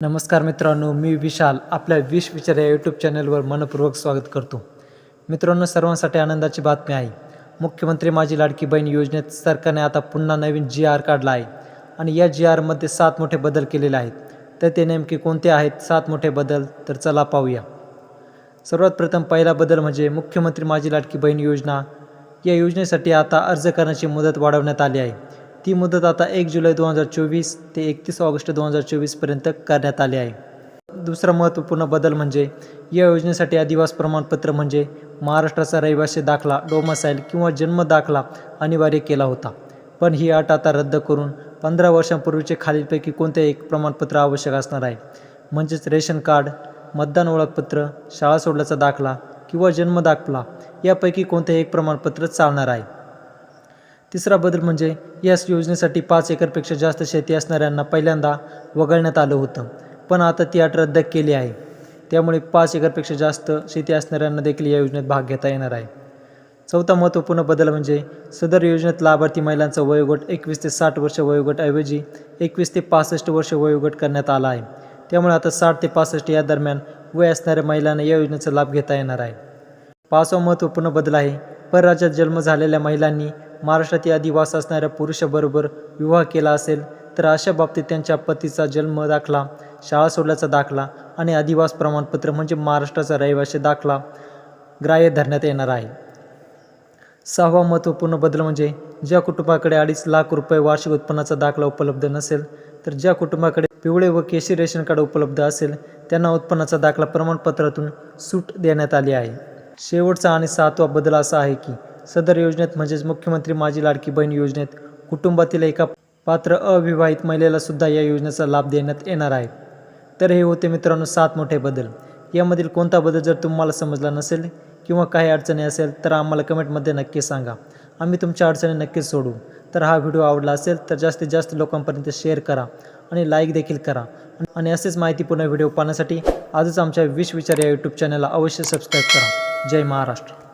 नमस्कार मित्रांनो, मी विशाल आपल्या विश विचार या यूट्यूब चॅनलवर मनपूर्वक स्वागत करतो. मित्रांनो, सर्वांसाठी आनंदाची बातमी आहे. मुख्यमंत्री माझी लाडकी बहीण योजनेत सरकारने आता पुन्हा नवीन GR काढला आहे आणि या GRमध्ये 7 मोठे बदल केलेले आहेत. तर ते नेमके कोणते आहेत 7 मोठे बदल, तर चला पाहूया. सर्वात प्रथम पहिला बदल म्हणजे मुख्यमंत्री माझी लाडकी बहीण योजना. या योजनेसाठी आता अर्ज करण्याची मुदत वाढवण्यात आली आहे. ती मुदत आता 1 जुलै 2024 ते 31 ऑगस्ट 2024 पर्यंत करण्यात आली आहे. दुसरा महत्त्वपूर्ण बदल म्हणजे या योजनेसाठी आदिवासी प्रमाणपत्र म्हणजे महाराष्ट्राचा रहिवासी दाखला, डोमासाईल किंवा जन्म दाखला अनिवार्य केला होता. पण ही अट आता रद्द करून 15 वर्षांपूर्वीचे खालीलपैकी कोणतेही एक प्रमाणपत्र आवश्यक असणार आहे. म्हणजेच रेशन कार्ड, मतदान ओळखपत्र, शाळा सोडल्याचा दाखला किंवा जन्म दाखला यापैकी कोणतेही एक प्रमाणपत्र चालणार आहे. तिसरा बदल म्हणजे या योजनेसाठी 5 एकरपेक्षा जास्त शेती असणाऱ्यांना पहिल्यांदा वगळण्यात आलं होतं, पण आता ती अट रद्द केली आहे. त्यामुळे 5 एकरपेक्षा जास्त शेती असणाऱ्यांना देखील या योजनेत भाग घेता येणार आहे. चौथा महत्त्वपूर्ण बदल म्हणजे सदर योजनेत लाभार्थी महिलांचा वयोगट 21 ते 60 वर्ष वयोगटऐवजी 21 ते 65 वर्ष वयोगट करण्यात आला आहे. त्यामुळे आता 60 ते 65 या दरम्यान वय असणाऱ्या महिलांना या योजनेचा लाभ घेता येणार आहे. पाचवा महत्त्वपूर्ण बदल आहे, परराज्यात जन्म झालेल्या महिलांनी महाराष्ट्रात आदिवास असणाऱ्या पुरुषाबरोबर विवाह केला असेल तर अशा बाबतीत त्यांच्या पतीचा जन्म दाखला, शाळा सोडल्याचा दाखला आणि आदिवास प्रमाणपत्र म्हणजे महाराष्ट्राचा रहिवासी दाखला ग्राह्य धरण्यात येणार आहे. सहावा महत्त्वपूर्ण बदल म्हणजे ज्या कुटुंबाकडे 2.5 लाख रुपये वार्षिक उत्पन्नाचा दाखला उपलब्ध नसेल तर ज्या कुटुंबाकडे पिवळे व केशरी रेशन कार्ड उपलब्ध असेल त्यांना उत्पन्नाचा दाखला प्रमाणपत्रातून सूट देण्यात आली आहे. शेवटचा आणि 7वा बदल असा आहे की सदर योजनेत म्हणजेच मुख्यमंत्री माझी लाडकी बहीण योजनेत कुटुंबातील एका पात्र अविवाहित महिलेला सुद्धा या योजनेचा लाभ देण्यात येणार आहे. तर हे होते मित्रांनो 7 मोठे बदल. यामधील कोणता बदल जर तुम्हाला समजला नसेल किंवा काही अडचणी असेल तर आम्हाला कमेंटमध्ये नक्की सांगा. आम्ही तुमच्या अडचणी नक्कीच सोडवू. तर हा व्हिडिओ आवडला असेल तर जास्तीत जास्त लोकांपर्यंत शेअर करा आणि लाईक देखील करा. आणि असेच माहितीपूर्ण व्हिडिओ पाहण्यासाठी आजच आमच्या विश विचार या यूट्यूब चॅनलला अवश्य सबस्क्राईब करा. जय महाराष्ट्र.